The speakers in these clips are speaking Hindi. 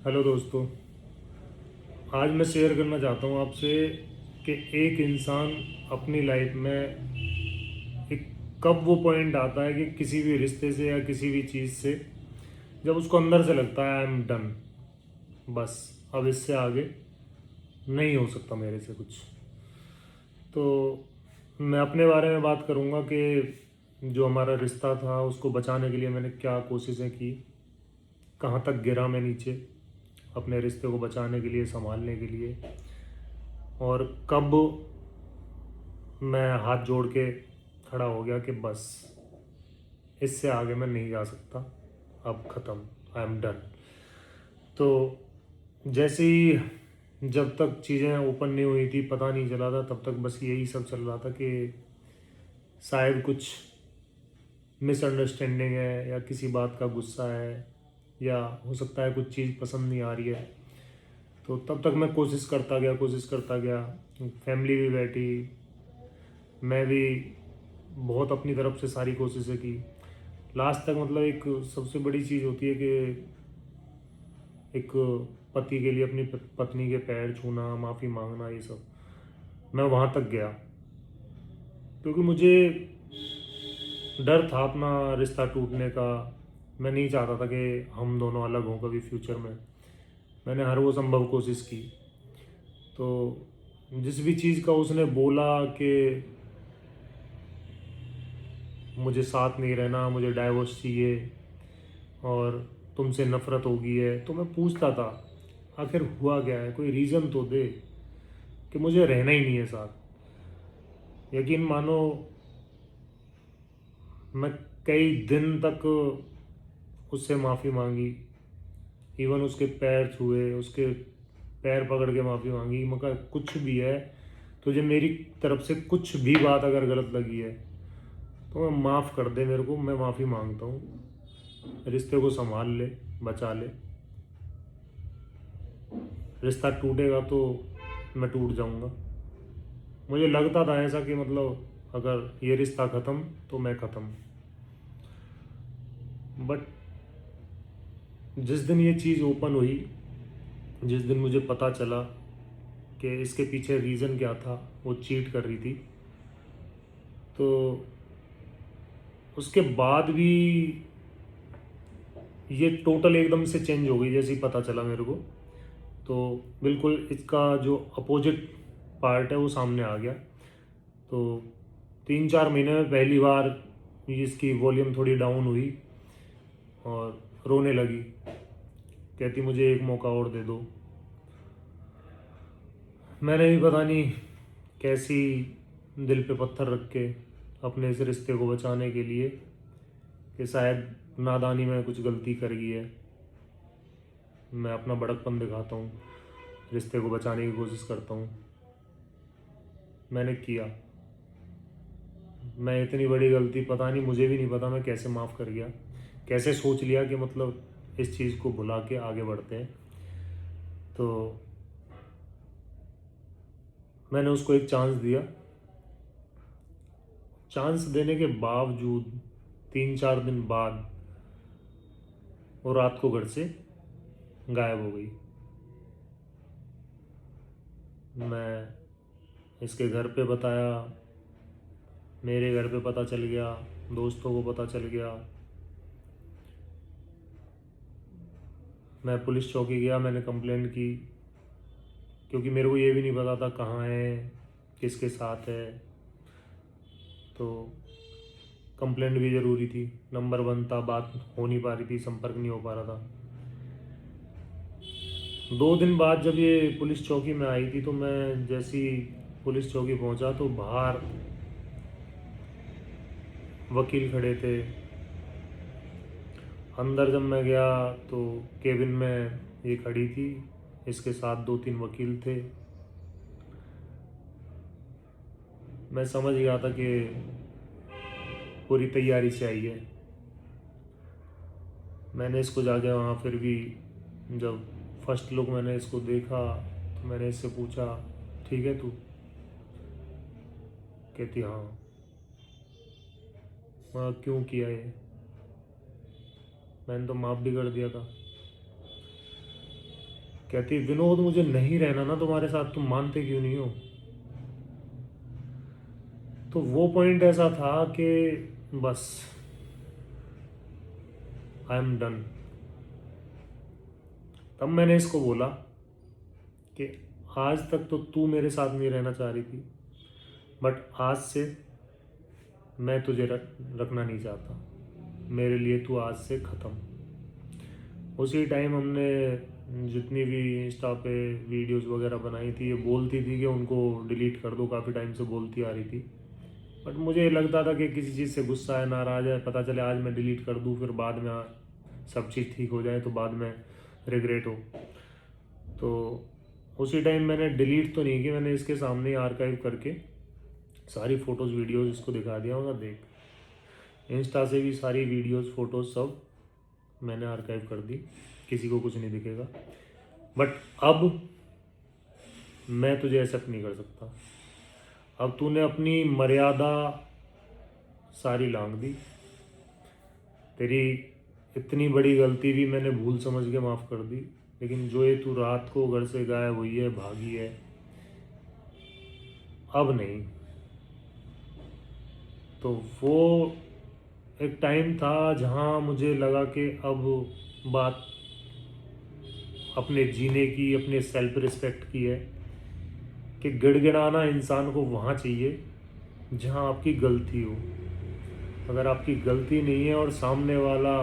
हेलो दोस्तों। आज मैं शेयर करना चाहता हूँ आपसे कि एक इंसान अपनी लाइफ में एक कब वो पॉइंट आता है कि किसी भी रिश्ते से या किसी भी चीज़ से जब उसको अंदर से लगता है आई एम डन, बस अब इससे आगे नहीं हो सकता मेरे से कुछ। तो मैं अपने बारे में बात करूँगा कि जो हमारा रिश्ता था उसको बचाने के लिए मैंने क्या कोशिशें की, कहाँ तक गिरा मैं नीचे अपने रिश्ते को बचाने के लिए, संभालने के लिए, और कब मैं हाथ जोड़ के खड़ा हो गया कि बस इससे आगे मैं नहीं जा सकता, अब ख़त्म, आई एम डन। तो जैसे ही जब तक चीज़ें ओपन नहीं हुई थी, पता नहीं चला था, तब तक बस यही सब चल रहा था कि शायद कुछ मिसअंडरस्टैंडिंग है या किसी बात का गुस्सा है या हो सकता है कुछ चीज़ पसंद नहीं आ रही है। तो तब तक मैं कोशिश करता गया। फैमिली भी बैठी, मैं भी बहुत अपनी तरफ से सारी कोशिशें की। लास्ट तक मतलब एक सबसे बड़ी चीज़ होती है कि एक पति के लिए अपनी पत्नी के पैर छूना, माफ़ी मांगना, ये सब मैं वहाँ तक गया क्योंकि मुझे डर था अपना रिश्ता टूटने का। मैं नहीं चाहता था कि हम दोनों अलग हों कभी फ्यूचर में। मैंने हर वो संभव कोशिश की। तो जिस भी चीज़ का उसने बोला कि मुझे साथ नहीं रहना, मुझे डाइवोर्स चाहिए और तुमसे नफ़रत हो गई है, तो मैं पूछता था आखिर हुआ क्या है, कोई रीज़न तो दे कि मुझे रहना ही नहीं है साथ। यकीन मानो, मैं कई दिन तक उससे माफ़ी मांगी, इवन उसके पैर छुए, उसके पैर पकड़ के माफ़ी मांगी। मगर कुछ भी है, तुझे मेरी तरफ से कुछ भी बात अगर गलत लगी है तो मैं माफ़ कर दे मेरे को, मैं माफ़ी मांगता हूँ, रिश्ते को संभाल ले, बचा ले। रिश्ता टूटेगा तो मैं टूट जाऊंगा। मुझे लगता था ऐसा कि मतलब अगर ये रिश्ता ख़त्म तो मैं ख़त्म। बट जिस दिन ये चीज़ ओपन हुई, जिस दिन मुझे पता चला कि इसके पीछे रीज़न क्या था, वो चीट कर रही थी, तो उसके बाद भी ये टोटल एकदम से चेंज हो गई जैसे ही पता चला मेरे को। तो बिल्कुल इसका जो अपोजिट पार्ट है वो सामने आ गया। तो 3-4 महीने में पहली बार इसकी वॉल्यूम थोड़ी डाउन हुई और रोने लगी, कहती मुझे एक मौका और दे दो। मैंने भी पता नहीं कैसी दिल पे पत्थर रख के अपने इस रिश्ते को बचाने के लिए कि शायद नादानी में कुछ गलती कर गई है, मैं अपना बड़कपन दिखाता हूँ, रिश्ते को बचाने की कोशिश करता हूँ। मैंने किया। मैं इतनी बड़ी गलती, पता नहीं, मुझे भी नहीं पता मैं कैसे माफ़ कर गया, कैसे सोच लिया कि मतलब इस चीज़ को भुला के आगे बढ़ते हैं। तो मैंने उसको एक चांस दिया। चांस देने के बावजूद 3-4 दिन बाद वो रात को घर से गायब हो गई। मैं इसके घर पे बताया, मेरे घर पे पता चल गया, दोस्तों को पता चल गया। मैं पुलिस चौकी गया, मैंने कंप्लेंट की क्योंकि मेरे को ये भी नहीं पता था कहाँ है, किसके साथ है। तो कंप्लेंट भी ज़रूरी थी, नंबर 1 था, बात हो नहीं पा रही थी, संपर्क नहीं हो पा रहा था। 2 दिन बाद जब ये पुलिस चौकी में आई थी तो मैं जैसी पुलिस चौकी पहुंचा तो बाहर वकील खड़े थे। अंदर जब मैं गया तो केबिन में ये खड़ी थी, इसके साथ 2-3 वकील थे। मैं समझ गया था कि पूरी तैयारी से आई है। मैंने इसको जाके वहाँ फिर भी जब फर्स्ट लुक मैंने इसको देखा तो मैंने इससे पूछा ठीक है तू, कहती हाँ। मैं क्यों किया ये, मैंने तो माफ़ भी कर दिया था। कहती विनोद मुझे नहीं रहना ना तुम्हारे साथ, तुम मानते क्यों नहीं हो। तो वो पॉइंट ऐसा था कि बस आई एम डन। तब मैंने इसको बोला कि आज तक तो तू मेरे साथ नहीं रहना चाह रही थी, बट आज से मैं तुझे रखना नहीं चाहता, मेरे लिए तू आज से ख़त्म। उसी टाइम हमने जितनी भी इंस्टा पे वीडियोस वगैरह बनाई थी, ये बोलती थी कि उनको डिलीट कर दो, काफ़ी टाइम से बोलती आ रही थी। बट मुझे ये लगता था कि किसी चीज़ से गुस्सा है, नाराज़ है, पता चले आज मैं डिलीट कर दूँ, फिर बाद में सब चीज़ ठीक हो जाए तो बाद में रिग्रेट हो। तो उसी टाइम मैंने डिलीट तो नहीं की, मैंने इसके सामने ही आर्काइव करके सारी फ़ोटोज़ वीडियोज़ इसको दिखा दिया होगा, देख। इंस्टा से भी सारी वीडियोज़ फ़ोटोज़ सब मैंने आर्काइव कर दी, किसी को कुछ नहीं दिखेगा। बट अब मैं तुझे एक्सेप्ट नहीं कर सकता। अब तूने अपनी मर्यादा सारी लांघ दी। तेरी इतनी बड़ी गलती भी मैंने भूल समझ के माफ़ कर दी, लेकिन जो ये तू रात को घर से गायब हुई है, भागी है, अब नहीं। तो वो एक टाइम था जहाँ मुझे लगा कि अब बात अपने जीने की, अपने सेल्फ रिस्पेक्ट की है, कि गिड़गिड़ाना इंसान को वहाँ चाहिए जहाँ आपकी गलती हो। अगर आपकी गलती नहीं है और सामने वाला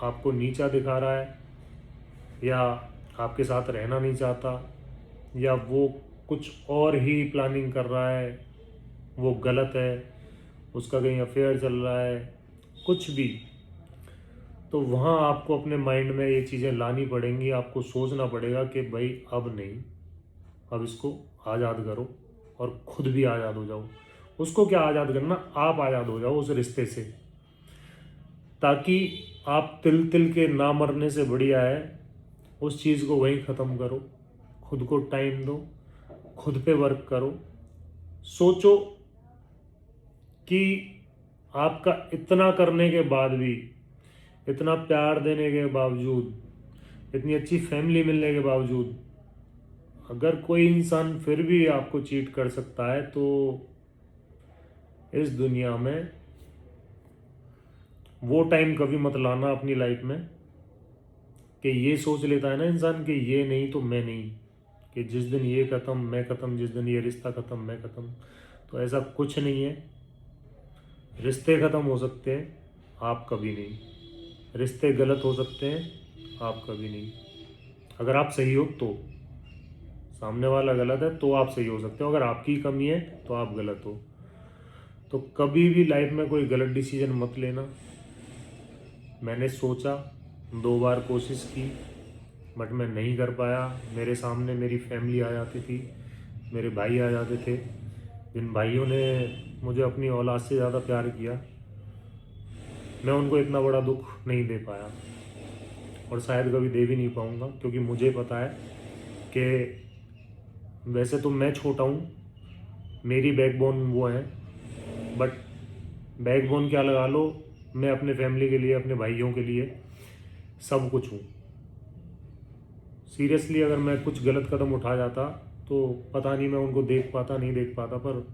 आपको नीचा दिखा रहा है, या आपके साथ रहना नहीं चाहता, या वो कुछ और ही प्लानिंग कर रहा है, वो गलत है, उसका कहीं अफेयर चल रहा है, कुछ भी, तो वहाँ आपको अपने माइंड में ये चीज़ें लानी पड़ेंगी। आपको सोचना पड़ेगा कि भाई अब नहीं, अब इसको आज़ाद करो और खुद भी आज़ाद हो जाओ। उसको क्या आज़ाद करना, आप आज़ाद हो जाओ उस रिश्ते से, ताकि आप तिल तिल के ना मरने से बढ़िया है उस चीज़ को वहीं ख़त्म करो। खुद को टाइम दो, खुद पे वर्क करो। सोचो कि आपका इतना करने के बाद भी, इतना प्यार देने के बावजूद, इतनी अच्छी फैमिली मिलने के बावजूद, अगर कोई इंसान फिर भी आपको चीट कर सकता है, तो इस दुनिया में वो टाइम कभी मत लाना अपनी लाइफ में कि ये सोच लेता है ना इंसान कि ये नहीं तो मैं नहीं, कि जिस दिन ये ख़त्म मैं ख़त्म, जिस दिन ये रिश्ता ख़त्म मैं ख़त्म। तो ऐसा कुछ नहीं है। रिश्ते ख़त्म हो सकते हैं, आप कभी नहीं। रिश्ते गलत हो सकते हैं, आप कभी नहीं। अगर आप सही हो तो, सामने वाला गलत है तो आप सही हो सकते हो। अगर आपकी कमी है तो आप गलत हो। तो कभी भी लाइफ में कोई गलत डिसीजन मत लेना। मैंने सोचा, 2 बार कोशिश की, बट मैं नहीं कर पाया। मेरे सामने मेरी फैमिली आ जाती थी, मेरे भाई आ जाते थे, जिन भाइयों ने मुझे अपनी औलाद से ज़्यादा प्यार किया। मैं उनको इतना बड़ा दुख नहीं दे पाया, और शायद कभी दे भी नहीं पाऊँगा, क्योंकि मुझे पता है कि वैसे तो मैं छोटा हूँ, मेरी बैकबोन वो है, बट बैकबोन क्या लगा लो, मैं अपने फैमिली के लिए, अपने भाइयों के लिए सब कुछ हूँ। सीरियसली अगर मैं कुछ गलत कदम उठा जाता तो पता नहीं मैं उनको देख पाता नहीं देख पाता, पर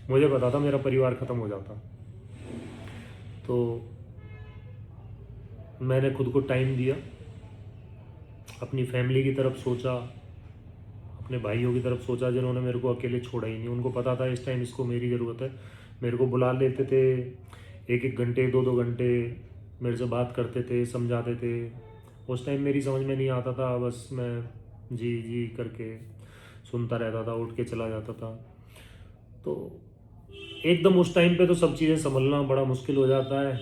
मुझे पता था मेरा परिवार ख़त्म हो जाता। तो मैंने खुद को टाइम दिया, अपनी फैमिली की तरफ सोचा, अपने भाइयों की तरफ सोचा जिन्होंने मेरे को अकेले छोड़ा ही नहीं। उनको पता था इस टाइम इसको मेरी ज़रूरत है। मेरे को बुला लेते थे, 1-1 घंटे 2-2 घंटे मेरे से बात करते थे, समझाते थे। उस टाइम मेरी समझ में नहीं आता था, बस मैं जी जी करके सुनता रहता था, उठ के चला जाता था। तो एकदम उस टाइम पे तो सब चीज़ें संभलना बड़ा मुश्किल हो जाता है,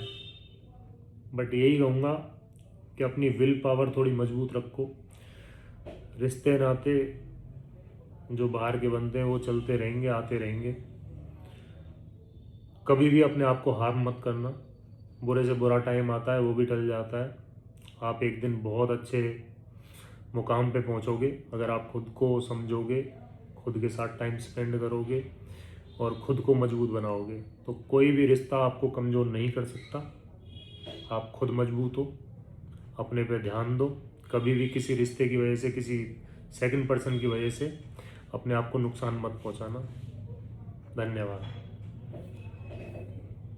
बट यही कहूँगा कि अपनी विल पावर थोड़ी मजबूत रखो। रिश्ते नाते जो बाहर के बनते हैं वो चलते रहेंगे, आते रहेंगे। कभी भी अपने आप को हार मत करना। बुरे से बुरा टाइम आता है, वो भी टल जाता है। आप एक दिन बहुत अच्छे मुकाम पे पहुंचोगे अगर आप खुद को समझोगे, खुद के साथ टाइम स्पेंड करोगे और खुद को मजबूत बनाओगे। तो कोई भी रिश्ता आपको कमज़ोर नहीं कर सकता। आप खुद मजबूत हो, अपने पे ध्यान दो, कभी भी किसी रिश्ते की वजह से, किसी सेकंड पर्सन की वजह से अपने आप को नुकसान मत पहुंचाना। धन्यवाद।